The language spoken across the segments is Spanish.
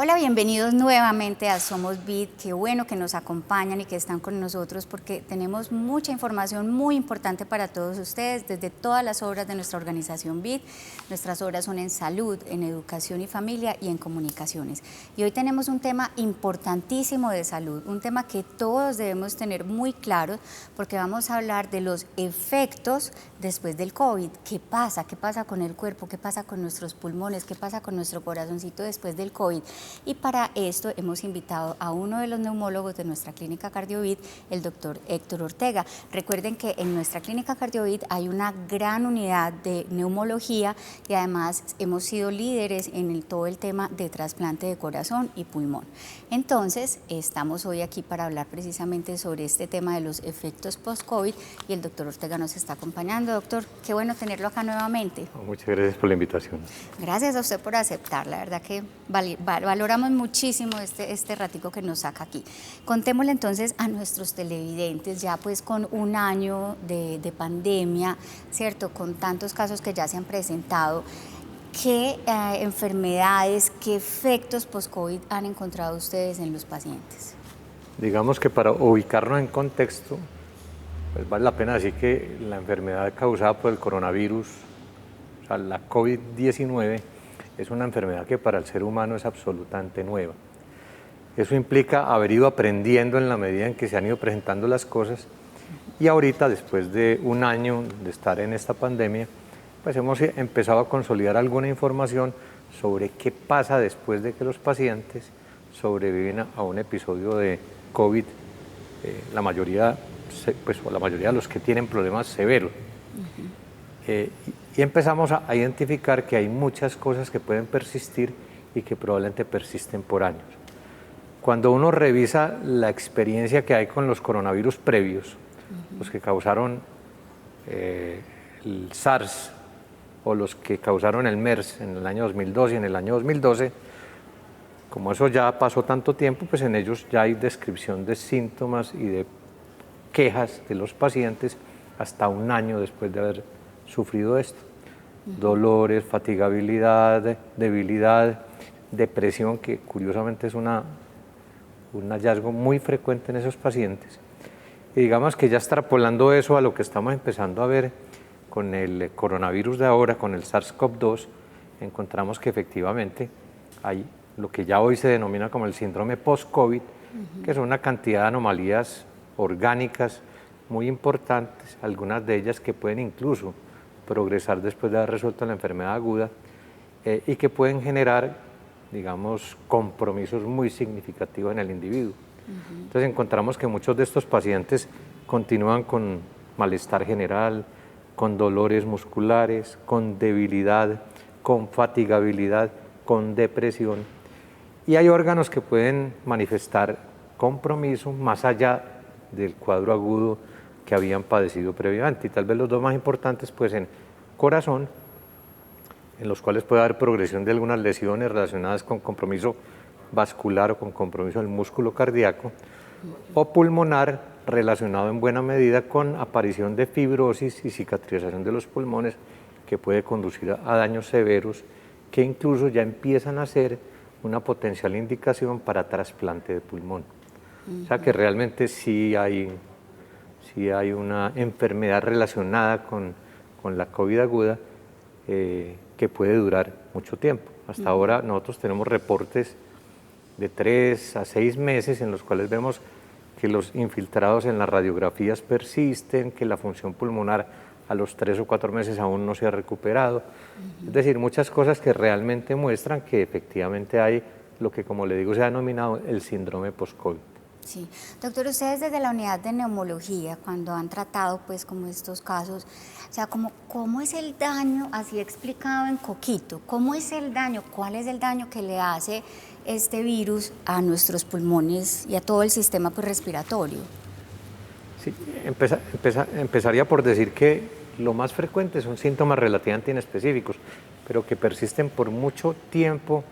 Hola, bienvenidos nuevamente a Somos Vid. Qué bueno que nos acompañan y que están con nosotros porque tenemos mucha información muy importante para todos ustedes desde todas las obras de nuestra organización Vid. Nuestras obras son en salud, en educación y familia y en comunicaciones. Y hoy tenemos un tema importantísimo de salud, un tema que todos debemos tener muy claro porque vamos a hablar de los efectos después del COVID. ¿Qué pasa? ¿Qué pasa con el cuerpo? ¿Qué pasa con nuestros pulmones? ¿Qué pasa con nuestro corazoncito después del COVID? Y para esto hemos invitado a uno de los neumólogos de nuestra clínica Cardiovid, el doctor Héctor Ortega. Recuerden que en nuestra clínica Cardiovid hay una gran unidad de neumología y además hemos sido líderes en todo el tema de trasplante de corazón y pulmón. Entonces, estamos hoy aquí para hablar precisamente sobre este tema de los efectos post-COVID y el doctor Ortega nos está acompañando. Doctor, qué bueno tenerlo acá nuevamente. Muchas gracias por la invitación. Gracias a usted por aceptar, la verdad que valoramos muchísimo este ratico que nos saca aquí. Contémosle entonces a nuestros televidentes, ya pues con un año de pandemia, ¿cierto? Con tantos casos que ya se han presentado, ¿qué enfermedades, qué efectos post-COVID han encontrado ustedes en los pacientes? Digamos que para ubicarnos en contexto, pues vale la pena decir que la enfermedad causada por el coronavirus, o sea, la COVID-19, es una enfermedad que para el ser humano es absolutamente nueva. Eso implica haber ido aprendiendo en la medida en que se han ido presentando las cosas y ahorita, después de un año de estar en esta pandemia, pues hemos empezado a consolidar alguna información sobre qué pasa después de que los pacientes sobreviven a un episodio de COVID, la mayoría de los que tienen problemas severos. Y empezamos a identificar que hay muchas cosas que pueden persistir y que probablemente persisten por años. Cuando uno revisa la experiencia que hay con los coronavirus previos, los que causaron el SARS o los que causaron el MERS en el año 2002 y en el año 2012, como eso ya pasó tanto tiempo, pues en ellos ya hay descripción de síntomas y de quejas de los pacientes hasta un año después de haber sufrido esto. Dolores, fatigabilidad, debilidad, depresión, que curiosamente es un hallazgo muy frecuente en esos pacientes. Y digamos que ya extrapolando eso a lo que estamos empezando a ver con el coronavirus de ahora, con el SARS-CoV-2, encontramos que efectivamente hay lo que ya hoy se denomina como el síndrome post-COVID, que son una cantidad de anomalías orgánicas muy importantes, algunas de ellas que pueden incluso progresar después de haber resuelto la enfermedad aguda y que pueden generar, digamos, compromisos muy significativos en el individuo. Entonces encontramos que muchos de estos pacientes continúan con malestar general, con dolores musculares, con debilidad, con fatigabilidad, con depresión. Y hay órganos que pueden manifestar compromiso más allá del cuadro agudo que habían padecido previamente. Y tal vez los dos más importantes, pues en corazón, en los cuales puede haber progresión de algunas lesiones relacionadas con compromiso vascular o con compromiso del músculo cardíaco, o pulmonar, relacionado en buena medida con aparición de fibrosis y cicatrización de los pulmones, que puede conducir a daños severos que incluso ya empiezan a ser una potencial indicación para trasplante de pulmón. O sea que realmente sí hay una enfermedad relacionada con la COVID aguda que puede durar mucho tiempo. Hasta ahora nosotros tenemos reportes de 3 a 6 meses en los cuales vemos que los infiltrados en las radiografías persisten, que la función pulmonar a los 3 o 4 meses aún no se ha recuperado. Es decir, muchas cosas que realmente muestran que efectivamente hay lo que, como le digo, se ha denominado el síndrome post-COVID. Sí. Doctor, ustedes desde la unidad de neumología, cuando han tratado pues como estos casos, o sea, ¿cómo es el daño, así explicado en coquito, cómo es el daño, cuál es el daño que le hace este virus a nuestros pulmones y a todo el sistema pues, respiratorio? Sí, empezaría por decir que lo más frecuente son síntomas relativamente inespecíficos, pero que persisten por mucho tiempo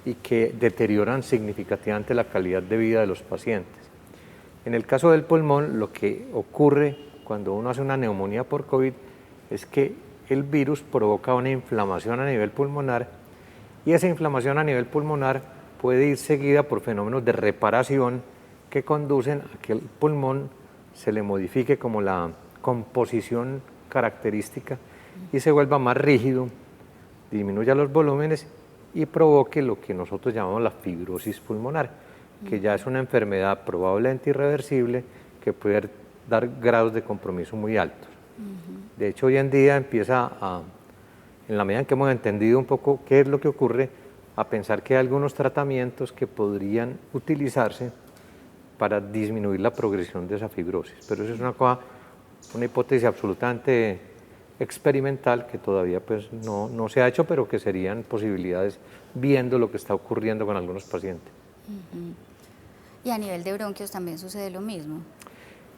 y que deterioran significativamente la calidad de vida de los pacientes. En el caso del pulmón, lo que ocurre cuando uno hace una neumonía por COVID es que el virus provoca una inflamación a nivel pulmonar y esa inflamación a nivel pulmonar puede ir seguida por fenómenos de reparación que conducen a que el pulmón se le modifique como la composición característica y se vuelva más rígido, disminuya los volúmenes y provoque lo que nosotros llamamos la fibrosis pulmonar, que ya es una enfermedad probablemente irreversible que puede dar grados de compromiso muy altos. De hecho, hoy en día en la medida en que hemos entendido un poco qué es lo que ocurre, a pensar que hay algunos tratamientos que podrían utilizarse para disminuir la progresión de esa fibrosis. Pero eso es una hipótesis absolutamente experimental que todavía pues, no se ha hecho, pero que serían posibilidades viendo lo que está ocurriendo con algunos pacientes. Y a nivel de bronquios también sucede lo mismo.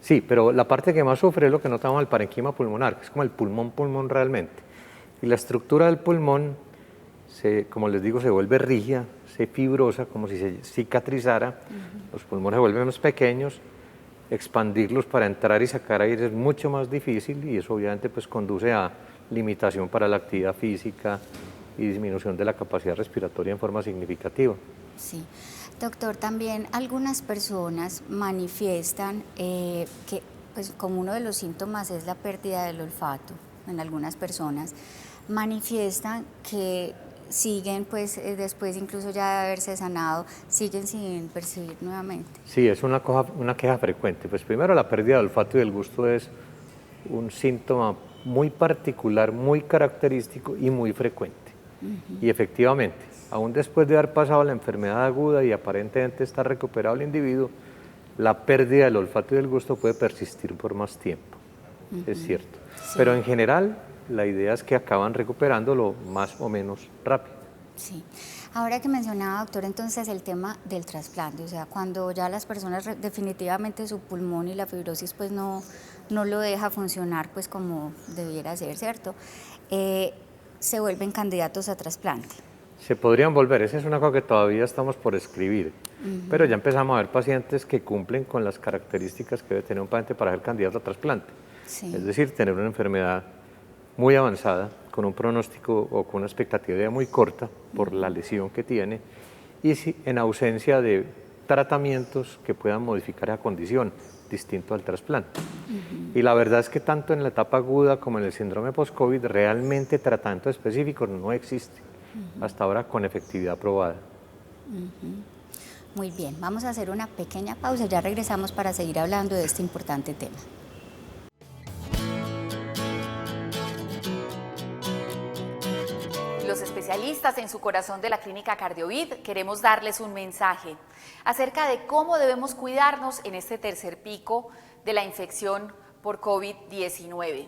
Sí, pero la parte que más sufre es lo que notamos el parenquima pulmonar, que es como el pulmón realmente. Y la estructura del pulmón, como les digo, se vuelve rígida, se fibrosa, como si se cicatrizara. Los pulmones se vuelven más pequeños, expandirlos para entrar y sacar aire es mucho más difícil y eso obviamente pues conduce a limitación para la actividad física y disminución de la capacidad respiratoria en forma significativa. Sí. Doctor, también algunas personas manifiestan que pues, como uno de los síntomas es la pérdida del olfato en algunas personas, manifiestan que siguen, pues después incluso ya de haberse sanado, siguen sin percibir nuevamente. Sí, es una queja frecuente. Pues primero la pérdida del olfato y del gusto es un síntoma muy particular, muy característico y muy frecuente. Y efectivamente, aún después de haber pasado la enfermedad aguda y aparentemente está recuperado el individuo, la pérdida del olfato y del gusto puede persistir por más tiempo, es cierto. Sí. Pero en general, la idea es que acaban recuperándolo más o menos rápido. Sí. Ahora que mencionaba, doctor, entonces el tema del trasplante, o sea, cuando ya las personas definitivamente su pulmón y la fibrosis pues no lo deja funcionar pues como debiera ser, ¿cierto? Se vuelven candidatos a trasplante. Se podrían volver, esa es una cosa que todavía estamos por escribir, pero ya empezamos a ver pacientes que cumplen con las características que debe tener un paciente para ser candidato a trasplante. Sí. Es decir, tener una enfermedad muy avanzada, con un pronóstico o con una expectativa de vida muy corta por la lesión que tiene y en ausencia de tratamientos que puedan modificar esa condición, distinto al trasplante. Y la verdad es que tanto en la etapa aguda como en el síndrome post-COVID realmente tratamientos específicos no existen, hasta ahora con efectividad probada. Muy bien, vamos a hacer una pequeña pausa, ya regresamos para seguir hablando de este importante tema. Los especialistas en su corazón de la clínica Cardiovid queremos darles un mensaje acerca de cómo debemos cuidarnos en este tercer pico de la infección por COVID-19.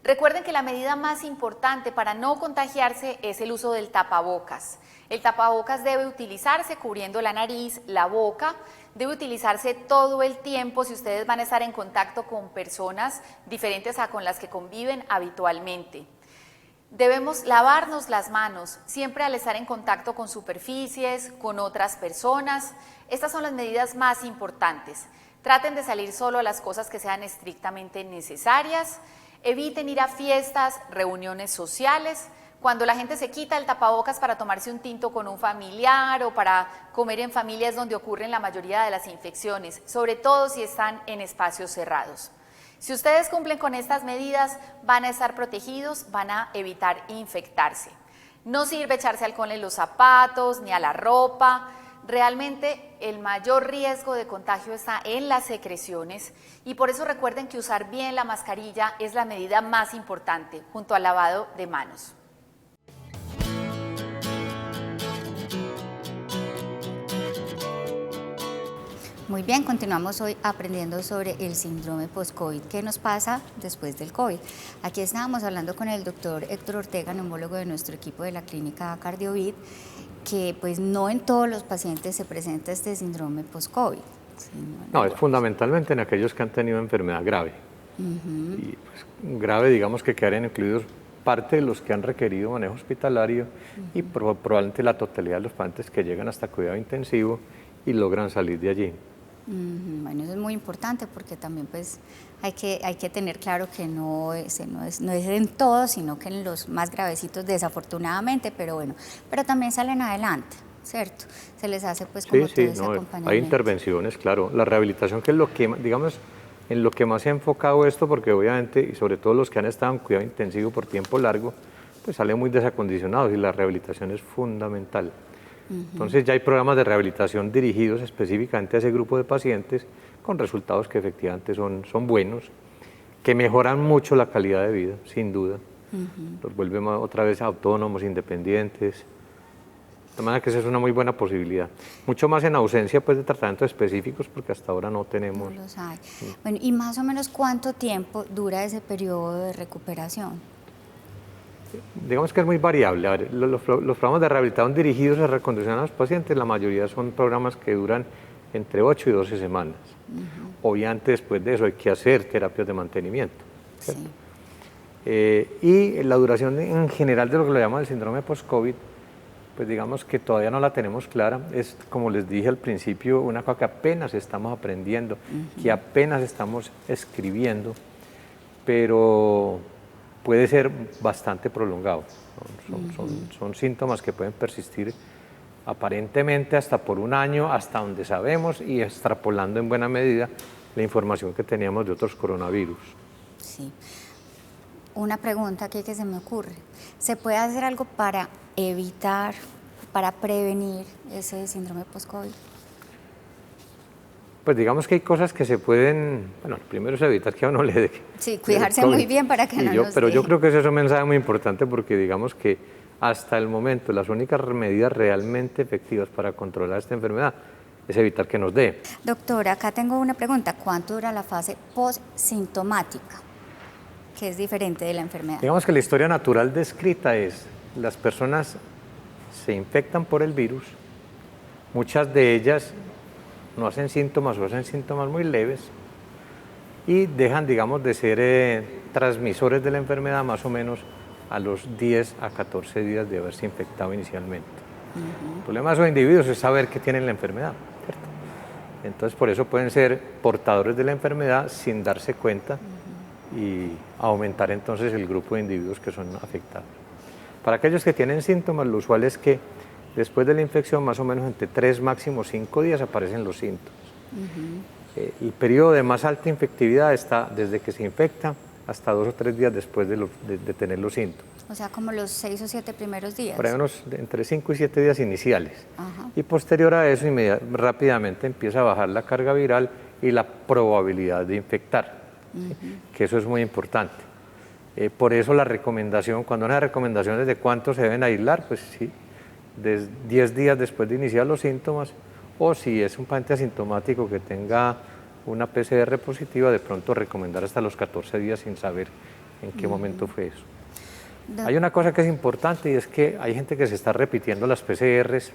Recuerden que la medida más importante para no contagiarse es el uso del tapabocas. El tapabocas debe utilizarse cubriendo la nariz, la boca, debe utilizarse todo el tiempo si ustedes van a estar en contacto con personas diferentes a con las que conviven habitualmente. Debemos lavarnos las manos siempre al estar en contacto con superficies, con otras personas. Estas son las medidas más importantes. Traten de salir solo a las cosas que sean estrictamente necesarias. Eviten ir a fiestas, reuniones sociales. Cuando la gente se quita el tapabocas para tomarse un tinto con un familiar o para comer en familia es donde ocurren la mayoría de las infecciones, sobre todo si están en espacios cerrados. Si ustedes cumplen con estas medidas, van a estar protegidos, van a evitar infectarse. No sirve echarse alcohol en los zapatos ni a la ropa. Realmente el mayor riesgo de contagio está en las secreciones y por eso recuerden que usar bien la mascarilla es la medida más importante, junto al lavado de manos. Muy bien, continuamos hoy aprendiendo sobre el síndrome post-COVID. ¿Qué nos pasa después del COVID? Aquí estábamos hablando con el doctor Héctor Ortega, neumólogo de nuestro equipo de la clínica Cardiovid, que pues no en todos los pacientes se presenta este síndrome post-COVID. No, es fundamentalmente en aquellos que han tenido enfermedad grave. Y pues, grave, digamos que quedarían incluidos parte de los que han requerido manejo hospitalario y probablemente la totalidad de los pacientes que llegan hasta cuidado intensivo y logran salir de allí. Bueno, eso es muy importante porque también pues hay que tener claro que no es en todos, sino que en los más gravecitos desafortunadamente, pero bueno, pero también salen adelante. ¿cierto? Se les hace pues como todo ese no, acompañamiento. hay intervenciones, claro. La rehabilitación, que es lo que, digamos, en lo que más se ha enfocado esto, porque obviamente, y sobre todo los que han estado en cuidado intensivo por tiempo largo, pues salen muy desacondicionados y la rehabilitación es fundamental. Entonces ya hay programas de rehabilitación dirigidos específicamente a ese grupo de pacientes con resultados que efectivamente son buenos, que mejoran mucho la calidad de vida, sin duda. Los vuelven otra vez autónomos, independientes. De manera que esa es una muy buena posibilidad. Mucho más en ausencia pues, de tratamientos específicos, porque hasta ahora no tenemos. No los hay. Bueno, ¿y más o menos cuánto tiempo dura ese periodo de recuperación? Digamos que es muy variable. A ver, los programas de rehabilitación dirigidos a recondicionar a los pacientes, la mayoría son programas que duran entre 8 y 12 semanas. Obviamente después de eso hay que hacer terapias de mantenimiento. Sí. Y la duración en general de lo que lo llaman el síndrome post-COVID, pues digamos que todavía no la tenemos clara. Es, como les dije al principio, una cosa que apenas estamos aprendiendo, que apenas estamos escribiendo, pero puede ser bastante prolongado. Son síntomas que pueden persistir aparentemente hasta por un año, hasta donde sabemos, y extrapolando en buena medida la información que teníamos de otros coronavirus. Sí. Una pregunta aquí que se me ocurre. ¿Se puede hacer algo para evitar, para prevenir ese síndrome post-COVID? Pues digamos que hay cosas que se pueden, bueno, primero es evitar que a uno le dé. Sí, cuidarse muy bien para que no nos Pero dé. yo creo que ese es un mensaje muy importante, porque digamos que hasta el momento las únicas medidas realmente efectivas para controlar esta enfermedad es evitar que nos dé. Doctora, acá tengo una pregunta. ¿Cuánto dura la fase post-sintomática, que es diferente de la enfermedad? Digamos que la historia natural descrita es, las personas se infectan por el virus, muchas de ellas no hacen síntomas o hacen síntomas muy leves y dejan, digamos, de ser transmisores de la enfermedad más o menos a los 10 a 14 días de haberse infectado inicialmente. El problema de esos individuos es saber que tienen la enfermedad, ¿cierto? Entonces, por eso pueden ser portadores de la enfermedad sin darse cuenta y aumentar entonces el grupo de individuos que son afectados. Para aquellos que tienen síntomas, lo usual es que después de la infección, más o menos entre 3, máximo 5 días, aparecen los síntomas. El periodo de más alta infectividad está desde que se infecta hasta 2 o 3 días después de tener los síntomas. O sea, como los 6 o 7 primeros días. Por ahí unos entre 5 y 7 días iniciales. Ajá. Y posterior a eso, rápidamente empieza a bajar la carga viral y la probabilidad de infectar, ¿sí? Que eso es muy importante. Por eso la recomendación, cuando una recomendación es de cuánto se deben aislar, pues sí, de 10 días después de iniciar los síntomas, o si es un paciente asintomático que tenga una PCR positiva, de pronto recomendar hasta los 14 días sin saber en qué momento fue eso. Hay una cosa que es importante, y es que hay gente que se está repitiendo las PCRs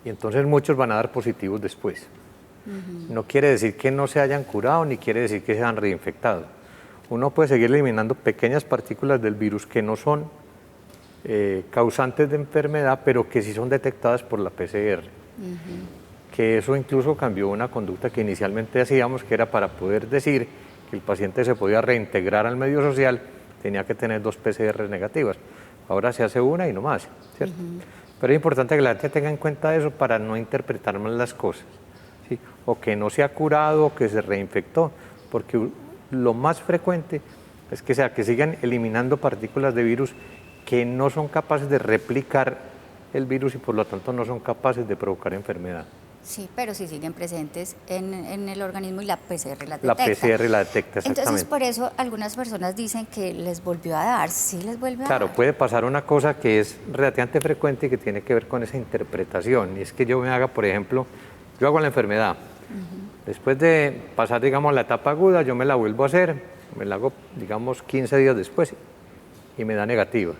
y entonces muchos van a dar positivos después. No quiere decir que no se hayan curado, ni quiere decir que se han reinfectado. Uno puede seguir eliminando pequeñas partículas del virus que no son causantes de enfermedad, pero que sí son detectadas por la PCR. Que eso incluso cambió una conducta que inicialmente hacíamos, que era para poder decir que el paciente se podía reintegrar al medio social, tenía que tener 2 PCR negativas. Ahora se hace una y no más, ¿cierto? Pero es importante que la gente tenga en cuenta eso para no interpretar mal las cosas, ¿sí? O que no se ha curado o que se reinfectó, porque lo más frecuente es que sigan eliminando partículas de virus que no son capaces de replicar el virus y por lo tanto no son capaces de provocar enfermedad. Sí, pero sí siguen presentes en el organismo y la PCR la detecta. La PCR la detecta, exactamente. Entonces, por eso algunas personas dicen que les volvió a dar. ¿Sí les vuelve a dar? Claro, puede pasar una cosa que es relativamente frecuente y que tiene que ver con esa interpretación. Y es que yo me haga, por ejemplo, yo hago la enfermedad. Después de pasar, digamos, la etapa aguda, yo me la vuelvo a hacer, me la hago, digamos, 15 días después y me da negativa.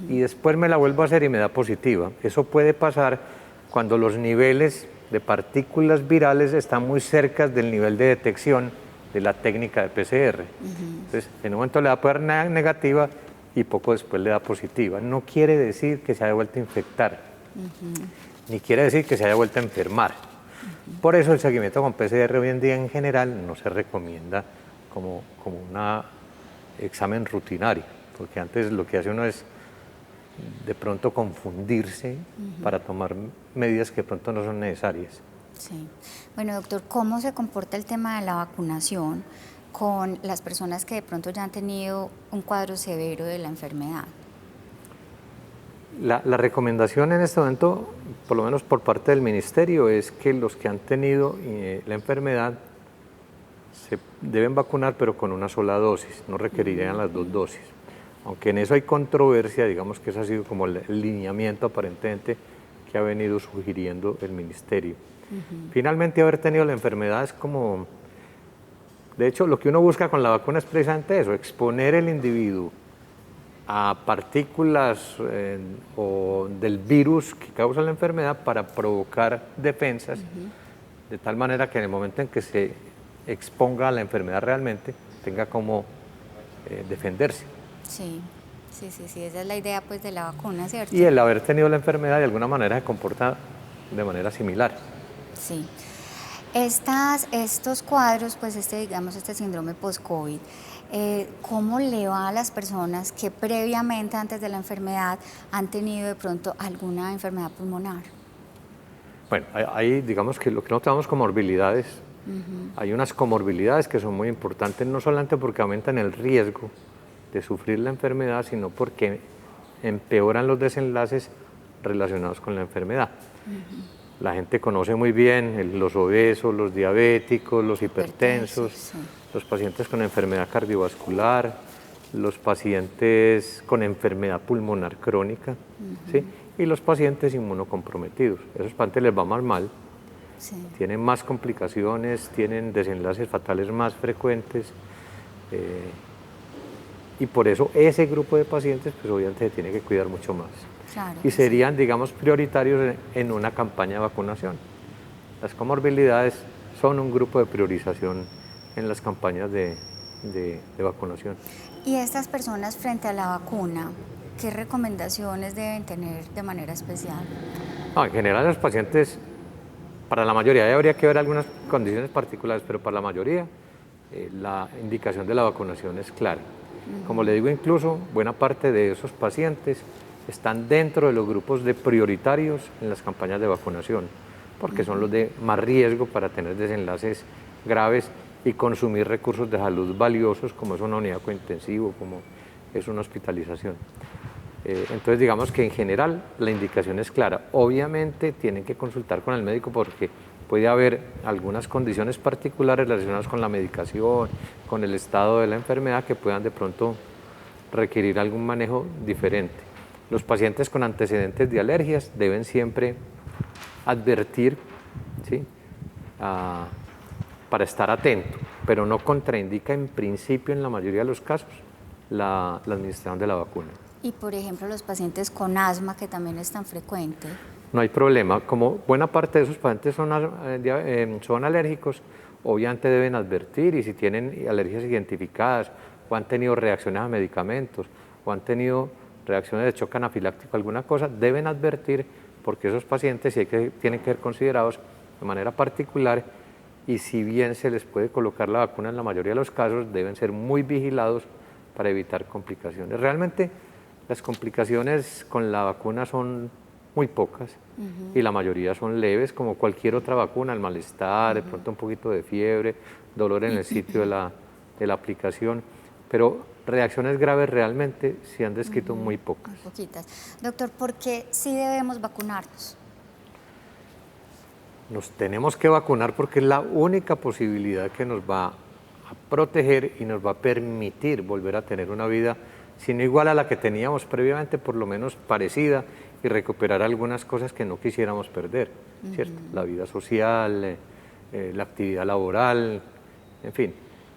Y después me la vuelvo a hacer y me da positiva. Eso puede pasar cuando los niveles de partículas virales están muy cerca del nivel de detección de la técnica de PCR. Entonces, en un momento le da poder negativa y poco después le da positiva. No quiere decir que se haya vuelto a infectar, ni quiere decir que se haya vuelto a enfermar. Por eso el seguimiento con PCR hoy en día en general no se recomienda como un examen rutinario, porque antes lo que hace uno es de pronto confundirse para tomar medidas que de pronto no son necesarias. Sí. Bueno, doctor, ¿cómo se comporta el tema de la vacunación con las personas que de pronto ya han tenido un cuadro severo de la enfermedad? La recomendación en este momento, por lo menos por parte del ministerio, es que los que han tenido la enfermedad se deben vacunar, pero con una sola dosis, no requerirían las 2 dosis. Aunque en eso hay controversia, digamos que ese ha sido como el lineamiento aparentemente que ha venido sugiriendo el ministerio. Finalmente, haber tenido la enfermedad es como, de hecho, lo que uno busca con la vacuna es precisamente eso, exponer el individuo a partículas o del virus que causa la enfermedad para provocar defensas, de tal manera que en el momento en que se exponga a la enfermedad realmente, tenga como defenderse. Sí, sí, sí, sí, esa es la idea pues de la vacuna, ¿cierto? Y el haber tenido la enfermedad de alguna manera se comporta de manera similar. Sí. Estos cuadros, pues digamos, este síndrome post-COVID, ¿cómo le va a las personas que previamente, antes de la enfermedad, han tenido de pronto alguna enfermedad pulmonar? Bueno, hay digamos que lo que nosotros llamamos comorbilidades, hay unas comorbilidades que son muy importantes, no solamente porque aumentan el riesgo de sufrir la enfermedad, sino porque empeoran los desenlaces relacionados con la enfermedad. La gente conoce muy bien los obesos, los diabéticos, los hipertensos, Sí. los pacientes con enfermedad cardiovascular, los pacientes con enfermedad pulmonar crónica, ¿sí? Y los pacientes inmunocomprometidos. Esos pacientes les va más mal, Sí. tienen más complicaciones, tienen desenlaces fatales más frecuentes, y por eso ese grupo de pacientes pues obviamente se tiene que cuidar mucho más. Claro, Y serían, digamos, prioritarios en una campaña de vacunación. Las comorbilidades son un grupo de priorización en las campañas de vacunación. ¿Y estas personas frente a la vacuna, qué recomendaciones deben tener de manera especial? No, en general los pacientes, para la mayoría, habría que ver algunas condiciones particulares, pero para la mayoría la indicación de la vacunación es clara. Como le digo, incluso buena parte de esos pacientes están dentro de los grupos de prioritarios en las campañas de vacunación, porque son los de más riesgo para tener desenlaces graves y consumir recursos de salud valiosos, como es una unidad de cuidado intensivo, como es una hospitalización. Entonces, digamos que en general la indicación es clara. Obviamente tienen que consultar con el médico porque puede haber algunas condiciones particulares relacionadas con la medicación, con el estado de la enfermedad, que puedan de pronto requerir algún manejo diferente. Los pacientes con antecedentes de alergias deben siempre advertir, ¿sí? Para estar atento, pero no contraindica en principio, en la mayoría de los casos, la administración de la vacuna. Y por ejemplo los pacientes con asma, que también es tan frecuente. No hay problema, como buena parte de esos pacientes son alérgicos, obviamente deben advertir, y si tienen alergias identificadas o han tenido reacciones a medicamentos o han tenido reacciones de choque anafiláctico, alguna cosa, deben advertir, porque esos pacientes sí tienen que ser considerados de manera particular, y si bien se les puede colocar la vacuna en la mayoría de los casos, deben ser muy vigilados para evitar complicaciones. Realmente las complicaciones con la vacuna son muy pocas y la mayoría son leves, como cualquier otra vacuna, el malestar, de pronto un poquito de fiebre, dolor en el sitio de la aplicación, pero reacciones graves realmente se han descrito muy pocas. Muy poquitas. Doctor, ¿por qué sí debemos vacunarnos? Nos tenemos que vacunar porque es la única posibilidad que nos va a proteger y nos va a permitir volver a tener una vida, si no igual a la que teníamos previamente, por lo menos parecida, y recuperar algunas cosas que no quisiéramos perder, ¿cierto? La vida social, la actividad laboral, en fin.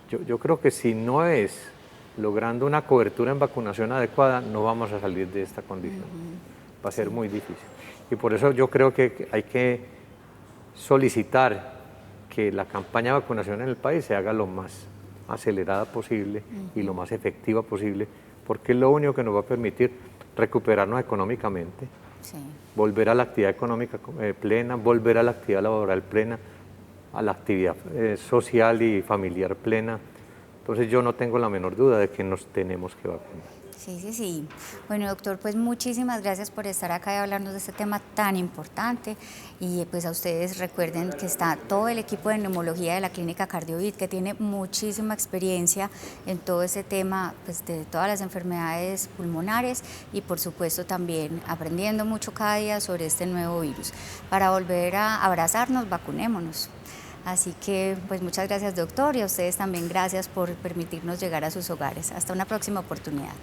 Yo creo que si no es logrando una cobertura en vacunación adecuada, no vamos a salir de esta condición. Va a ser muy difícil. Y por eso yo creo que hay que solicitar que la campaña de vacunación en el país se haga lo más acelerada posible y lo más efectiva posible, porque es lo único que nos va a permitir recuperarnos económicamente, volver a la actividad económica plena, volver a la actividad laboral plena, a la actividad social y familiar plena. Entonces yo no tengo la menor duda de que nos tenemos que vacunar. Sí, sí, sí. Bueno, doctor, pues muchísimas gracias por estar acá y hablarnos de este tema tan importante. Y pues a ustedes recuerden que está todo el equipo de neumología de la Clínica CardioVit, que tiene muchísima experiencia en todo ese tema, pues de todas las enfermedades pulmonares y por supuesto también aprendiendo mucho cada día sobre este nuevo virus. Para volver a abrazarnos, vacunémonos. Así que, pues muchas gracias, doctor, y a ustedes también gracias por permitirnos llegar a sus hogares. Hasta una próxima oportunidad.